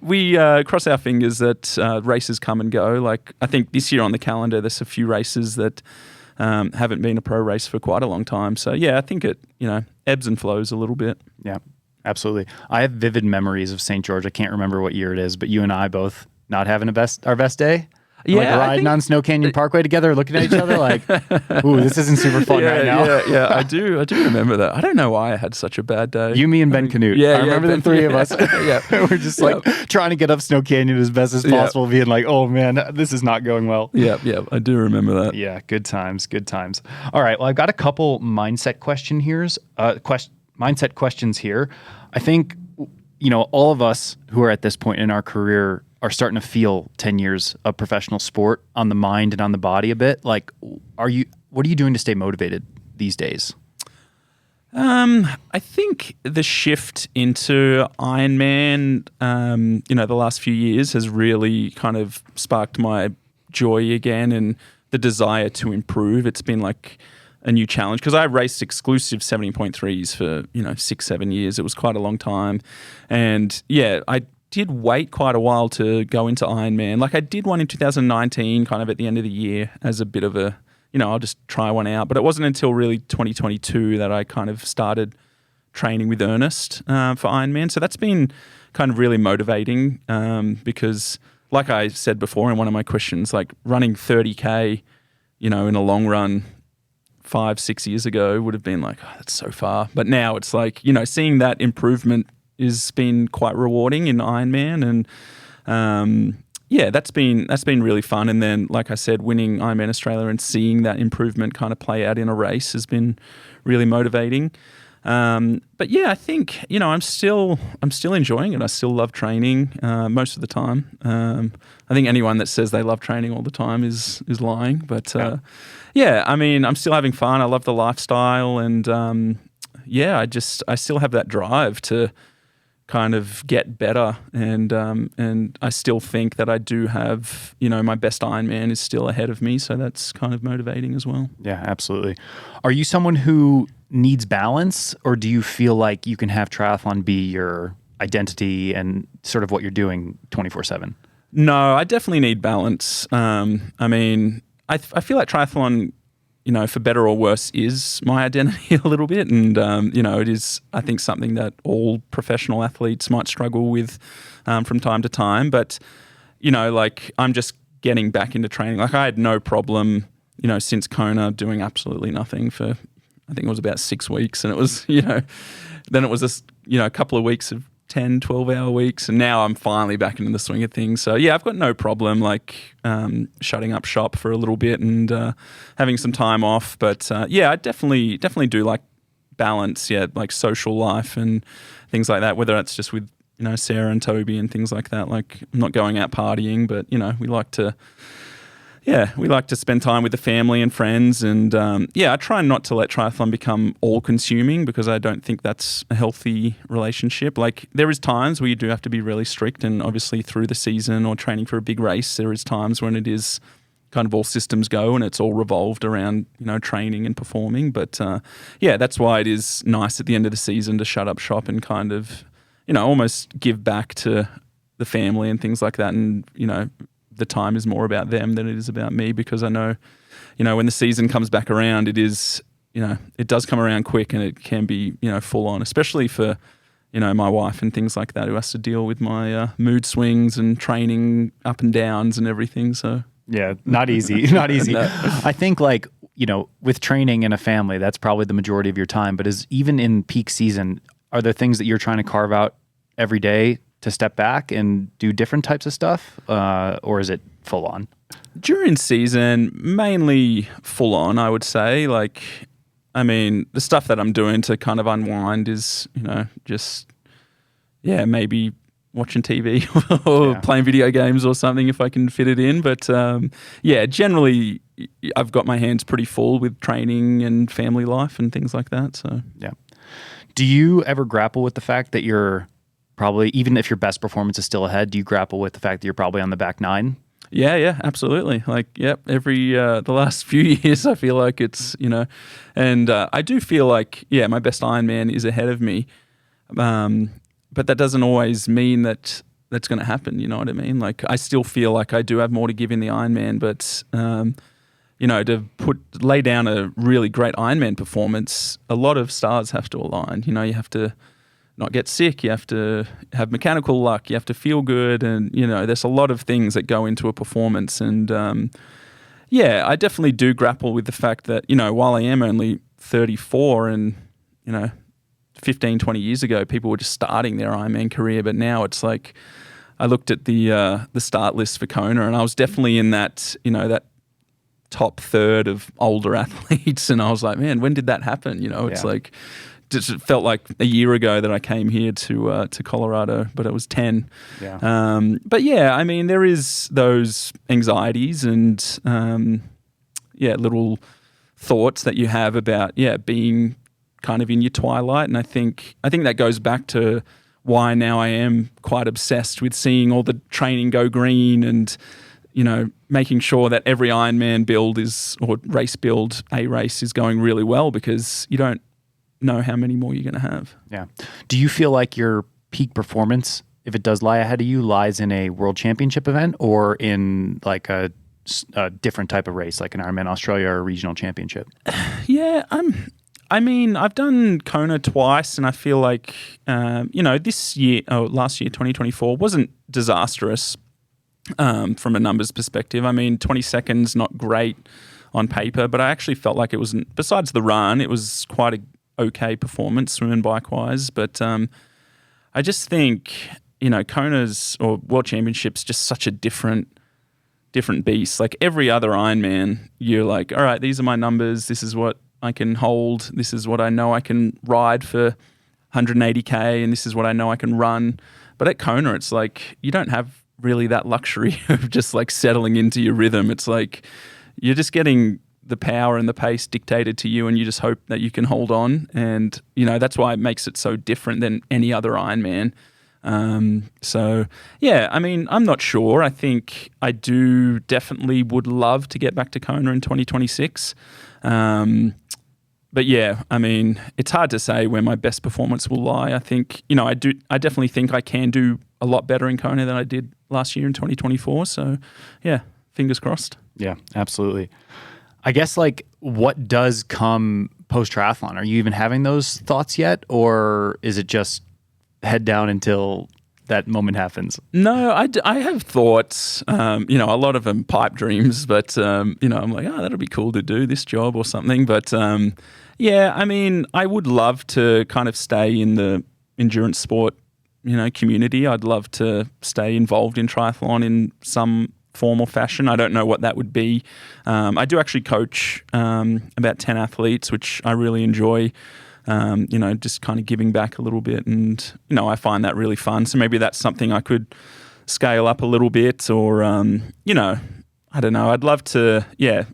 we cross our fingers that races come and go. Like, I think this year on the calendar, there's a few races that haven't been a pro race for quite a long time. So, yeah, I think it, ebbs and flows a little bit. Yeah, absolutely. I have vivid memories of St. George. I can't remember what year it is, but you and I both not having our best day. Yeah, like riding on Snow Canyon Parkway together, looking at each other like, ooh, this isn't super fun right now. Yeah, I do remember that. I don't know why I had such a bad day. You, me, and Ben Canute. Yeah, I remember the 3 of us. Yeah. We're just like trying to get up Snow Canyon as best as possible, being like, oh man, this is not going well. Yeah, I do remember that. Yeah, good times. All right, well, I've got a couple mindset questions here. I think, all of us who are at this point in our career are starting to feel 10 years of professional sport on the mind and on the body a bit. Like, what are you doing to stay motivated these days? I think the shift into Ironman, the last few years has really kind of sparked my joy again and the desire to improve. It's been like a new challenge because I raced exclusive 70.3s for, 6-7 years. It was quite a long time. And I did wait quite a while to go into Ironman. Like I did one in 2019, kind of at the end of the year as a bit of a, I'll just try one out. But it wasn't until really 2022 that I kind of started training with earnest for Ironman. So that's been kind of really motivating because like I said before in one of my questions, like running 30K, in a long run 5-6 years ago would have been like, oh, that's so far. But now it's like, seeing that improvement has been quite rewarding in Ironman, and that's been really fun. And then, like I said, winning Ironman Australia and seeing that improvement kind of play out in a race has been really motivating. But yeah, I think I'm still enjoying it. I still love training most of the time. I think anyone that says they love training all the time is lying. But I'm still having fun. I love the lifestyle, and I still have that drive to kind of get better, and I still think that I do have, my best Ironman is still ahead of me, so that's kind of motivating as well. Yeah, absolutely. Are you someone who needs balance, or do you feel like you can have triathlon be your identity and sort of what you're doing 24/7? No, I definitely need balance. I feel like triathlon, for better or worse, is my identity a little bit. And, it is, I think, something that all professional athletes might struggle with from time to time. But, I'm just getting back into training. Like I had no problem, since Kona doing absolutely nothing for, I think it was about 6 weeks. And it was, then it was a couple of weeks of 10, 12-hour weeks, and now I'm finally back into the swing of things. So yeah, I've got no problem like shutting up shop for a little bit and having some time off. But yeah, I definitely do like balance, like social life and things like that, whether that's just with, Sarah and Toby and things like that. Like, I'm not going out partying, but, we like to spend time with the family and friends. And, I try not to let triathlon become all-consuming because I don't think that's a healthy relationship. Like, there is times where you do have to be really strict, and obviously through the season or training for a big race, there is times when it is kind of all systems go and it's all revolved around, training and performing. But, that's why it is nice at the end of the season to shut up shop and kind of, almost give back to the family and things like that. And, the time is more about them than it is about me, because I know, when the season comes back around, it is, it does come around quick, and it can be, full on, especially for, my wife and things like that, who has to deal with my mood swings and training up and downs and everything. So yeah, not easy, not easy. No. I think like, with training in a family, that's probably the majority of your time, but even in peak season, are there things that you're trying to carve out every day to step back and do different types of stuff, or is it full on? During season, mainly full on, I would say. Like, I mean, the stuff that I'm doing to kind of unwind is, just, maybe watching TV or playing video games or something if I can fit it in. But, generally, I've got my hands pretty full with training and family life and things like that. So, yeah. Do you ever grapple with the fact that you're probably, even if your best performance is still ahead, do you grapple with the fact that you're probably on the back nine? Yeah, absolutely. Like, every, the last few years, I feel like it's, and I do feel like, my best Ironman is ahead of me. But that doesn't always mean that that's going to happen. You know what I mean? Like, I still feel like I do have more to give in the Ironman, but, to lay down a really great Ironman performance, a lot of stars have to align. You have to not get sick, you have to have mechanical luck, you have to feel good, and there's a lot of things that go into a performance. And I definitely do grapple with the fact that while I am only 34, and 15, 20 years ago people were just starting their Ironman career, but now it's like I looked at the start list for Kona, and I was definitely in that that top third of older athletes, and I was like, man, when did that happen? It's like, it felt like a year ago that I came here to Colorado, but it was 10. Yeah. But yeah, I mean, there is those anxieties and little thoughts that you have about being kind of in your twilight, and I think that goes back to why now I am quite obsessed with seeing all the training go green and making sure that every Ironman build a race is going really well, because you don't know how many more you're going to have. Yeah. Do you feel like your peak performance, if it does lie ahead of you, lies in a world championship event or in like a different type of race, like an Ironman Australia or a regional championship? Yeah, I've done Kona twice, and I feel like, last year, 2024, wasn't disastrous from a numbers perspective. I mean, 20 seconds, not great on paper, but I actually felt like it was, besides the run, it was quite a okay performance, swim and bike wise. But I just think, Kona's or World Championships just such a different beast. Like every other Ironman, you're like, all right, these are my numbers. This is what I can hold. This is what I know I can ride for 180K, and this is what I know I can run. But at Kona, it's like you don't have really that luxury of just like settling into your rhythm. It's like you're just getting the power and the pace dictated to you, and you just hope that you can hold on. And, that's why it makes it so different than any other Ironman. I'm not sure. I think I do definitely would love to get back to Kona in 2026. But yeah, I mean, it's hard to say where my best performance will lie. I think, I definitely think I can do a lot better in Kona than I did last year in 2024. So yeah, fingers crossed. Yeah, absolutely. I guess like what does come post triathlon? Are you even having those thoughts yet? Or is it just head down until that moment happens? No, I have thoughts, a lot of them pipe dreams, but, I'm like, that'll be cool to do this job or something. But, I mean, I would love to kind of stay in the endurance sport community. I'd love to stay involved in triathlon in some form or fashion. I don't know what that would be. I do actually coach about 10 athletes, which I really enjoy. Just kind of giving back a little bit, and I find that really fun. So maybe that's something I could scale up a little bit, or I don't know. I'd love to,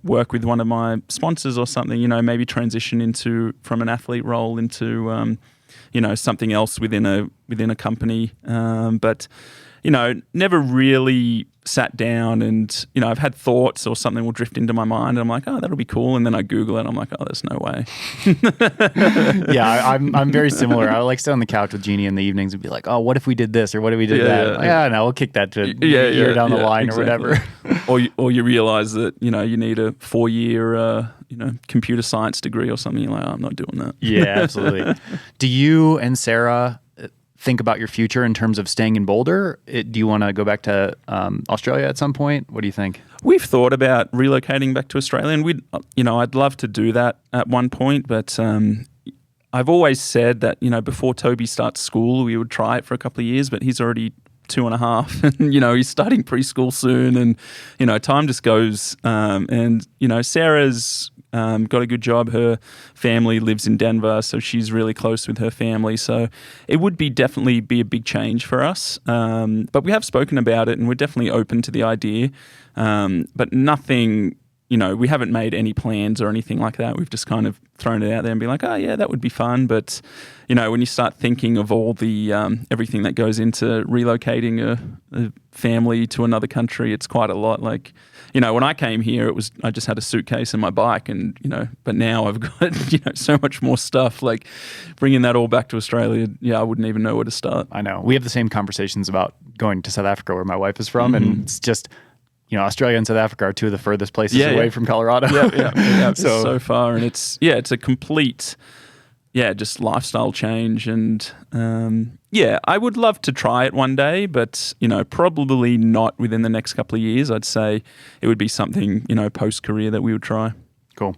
work with one of my sponsors or something. Maybe transition from an athlete role into something else within a company. But never really sat down and, I've had thoughts or something will drift into my mind and I'm like, oh, that'll be cool. And then I Google it and I'm like, oh, there's no way. Yeah, I'm very similar. I like sit on the couch with Jeannie in the evenings and be like, oh, what if we did this or what if we did that? No, we'll kick that to a year down the line or whatever. or you realize that, you need a 4-year, computer science degree or something. You're like, oh, I'm not doing that. Yeah, absolutely. Do you and Sarah think about your future in terms of staying in Boulder? Do you want to go back to Australia at some point? What do you think? We've thought about relocating back to Australia, and I'd love to do that at one point, but I've always said that, before Toby starts school, we would try it for a couple of years, but he's already 2.5 and, he's starting preschool soon and, time just goes. And, Sarah's got a good job. Her family lives in Denver, so she's really close with her family. So it would definitely be a big change for us. But we have spoken about it and we're definitely open to the idea. But nothing, we haven't made any plans or anything like that. We've just kind of thrown it out there and be like, oh yeah, that would be fun. But, when you start thinking of all the everything that goes into relocating a family to another country, it's quite a lot. Like, when I came here, I just had a suitcase and my bike and, but now I've got, so much more stuff. Like bringing that all back to Australia, I wouldn't even know where to start. I know. We have the same conversations about going to South Africa where my wife is from, and it's just, Australia and South Africa are two of the furthest places away from Colorado. Yeah. So far. And it's a complete, just lifestyle change. And I would love to try it one day, but, probably not within the next couple of years. I'd say it would be something, post-career that we would try. Cool.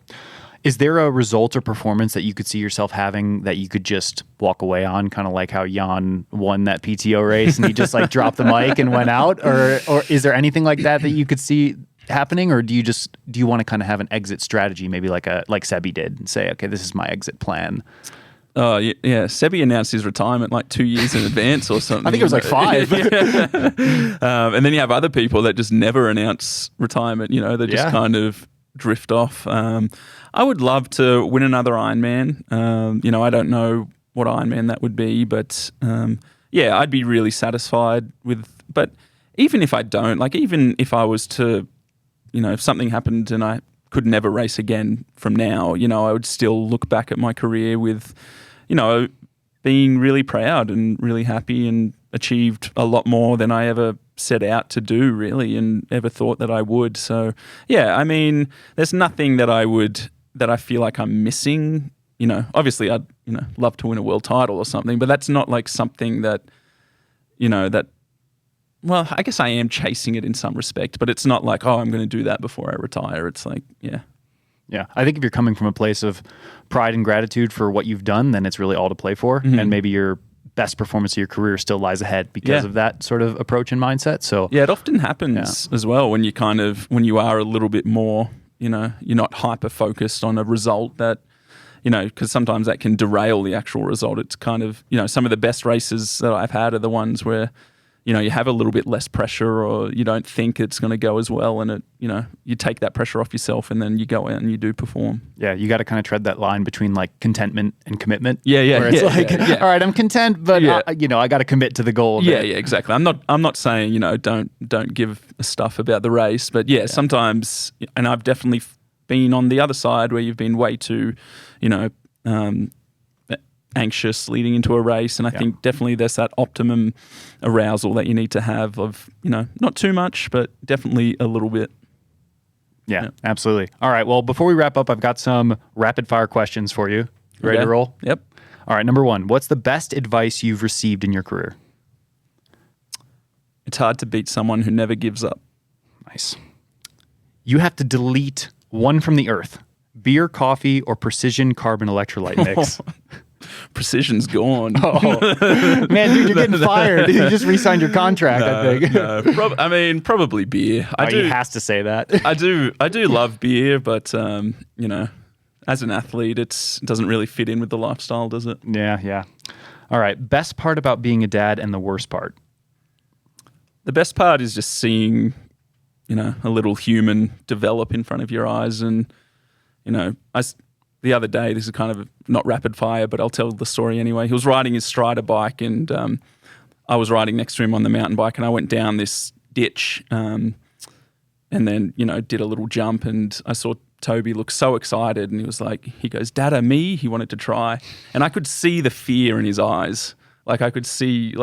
Is there a result or performance that you could see yourself having that you could just walk away on, kind of like how Jan won that PTO race and he just like dropped the mic and went out? Or is there anything like that you could see happening? Or do you want to kind of have an exit strategy, maybe like Sebi did, and say, okay, this is my exit plan? Oh, yeah. Sebi announced his retirement like 2 years in advance or something. I think it was like 5. And then you have other people that just never announce retirement, they just kind of drift off. I would love to win another Ironman. I don't know what Ironman that would be, but I'd be really satisfied with. But even if I don't, like even if I was to, if something happened and I could never race again from now, I would still look back at my career with, being really proud and really happy and achieved a lot more than I ever set out to do, really, and ever thought that I would. So, there's nothing that I feel like I'm missing. Obviously I'd, love to win a world title or something, but that's not like something that, well, I guess I am chasing it in some respect, but it's not like, oh, I'm going to do that before I retire. It's like, yeah. Yeah. I think if you're coming from a place of pride and gratitude for what you've done, then it's really all to play for. Mm-hmm. And maybe your best performance of your career still lies ahead because of that sort of approach and mindset. So yeah, it often happens as well when you are a little bit more, you're not hyper focused on a result that, because sometimes that can derail the actual result. It's kind of, some of the best races that I've had are the ones where, you have a little bit less pressure or you don't think it's going to go as well. And it, you take that pressure off yourself and then you go out and you do perform. Yeah. You got to kind of tread that line between like contentment and commitment. Yeah. Where it's all right, I'm content, but I got to commit to the goal. Yeah, exactly. I'm not saying, don't give a stuff about the race, but sometimes, and I've definitely been on the other side where you've been way too, anxious leading into a race, and I think definitely there's that optimum arousal that you need to have of, not too much, but definitely a little bit. Yeah, absolutely. All right, well, before we wrap up, I've got some rapid fire questions for you. Ready to roll? Yep. All right, number 1, what's the best advice you've received in your career? It's hard to beat someone who never gives up. Nice. You have to delete one from the earth: beer, coffee, or precision carbon electrolyte mix. precision's gone. Oh, man, dude, you're getting fired. You just re-signed your contract, I think. No, probably beer. He has to say that. I do love beer, but as an athlete, it doesn't really fit in with the lifestyle, does it? Yeah. All right. Best part about being a dad and the worst part? The best part is just seeing, a little human develop in front of your eyes. And, the other day, this is kind of not rapid fire, but I'll tell the story anyway. He was riding his Strider bike, and I was riding next to him on the mountain bike, and I went down this ditch and then, did a little jump, and I saw Toby looked so excited, and he goes, "Dada, me?" He wanted to try. And I could see the fear in his eyes. Like I could see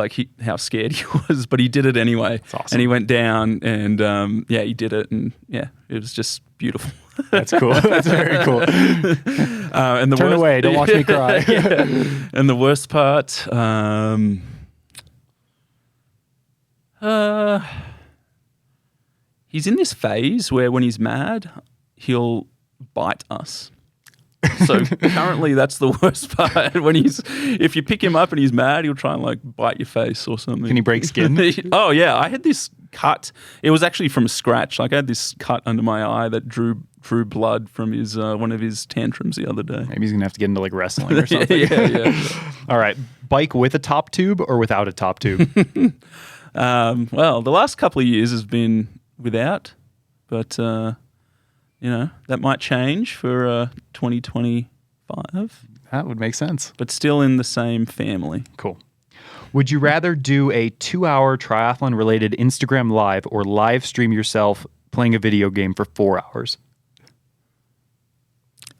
how scared he was, but he did it anyway. That's awesome. And he went down and he did it. And it was just beautiful. That's cool. That's very cool. And Turn away. Don't watch me cry. Yeah. And the worst part, he's in this phase where when he's mad, he'll bite us. So currently that's the worst part. If you pick him up and he's mad, he'll try and bite your face or something. Can he break skin? Oh yeah, I had this cut. It was actually from a scratch. I had this cut under my eye that drew blood from his one of his tantrums the other day. Maybe he's gonna have to get into wrestling or something. Yeah. All right, bike with a top tube or without a top tube? Well, the last couple of years has been without, but. That might change for 2025. That would make sense. But still in the same family. Cool. Would you rather do a 2-hour triathlon-related Instagram live or live stream yourself playing a video game for 4 hours?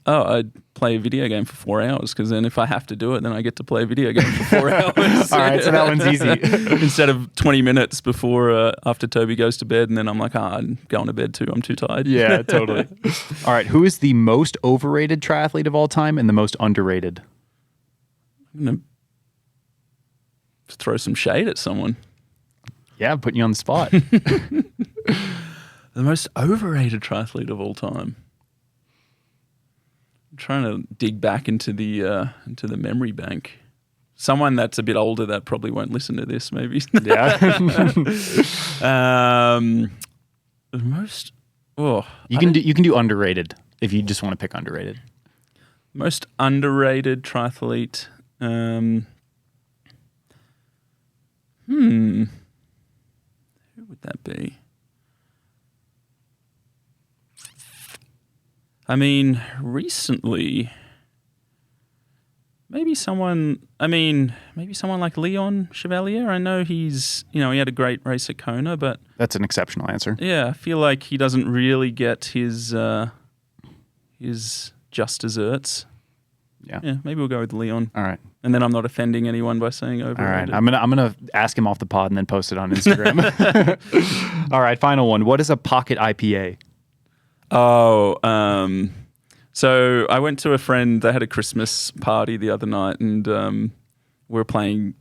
Oh, I'd play a video game for 4 hours because then if I have to do it, then I get to play a video game for 4 hours. All right, so that one's easy. Instead of 20 minutes before after Toby goes to bed, and then I'm like, I'm going to bed too. I'm too tired. Yeah, totally. All right, who is the most overrated triathlete of all time and the most underrated? I'm going to throw some shade at someone. Yeah, I'm putting you on the spot. The most overrated triathlete of all time. Trying to dig back into the memory bank. Someone that's a bit older that probably won't listen to this, maybe. Yeah. The most. You can do underrated if you just want to pick underrated. Most underrated triathlete. Who would that be? I mean, recently, maybe someone like Leon Chevalier. I know he's, he had a great race at Kona, but that's an exceptional answer. Yeah, I feel like he doesn't really get his just desserts. Yeah, maybe we'll go with Leon. All right. And then I'm not offending anyone by saying overrated. All right, I'm gonna ask him off the pod and then post it on Instagram. All right, final one. What is a pocket IPA? Oh, so I went to a friend. They had a Christmas party the other night, and we were playing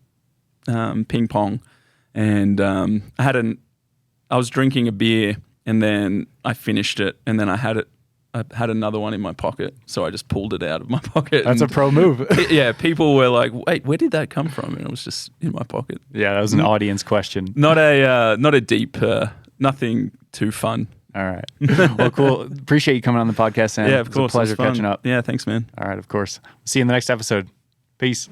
ping pong. And I was drinking a beer, and then I finished it, and then I had another one in my pocket, so I just pulled it out of my pocket. That's a pro move. Yeah, people were like, "Wait, where did that come from?" And it was just in my pocket. Yeah, that was an audience question. Not a deep, nothing too fun. All right. Well, cool. Appreciate you coming on the podcast, Sam. Yeah, of course. It was a pleasure catching up. Yeah, thanks, man. All right, of course. See you in the next episode. Peace.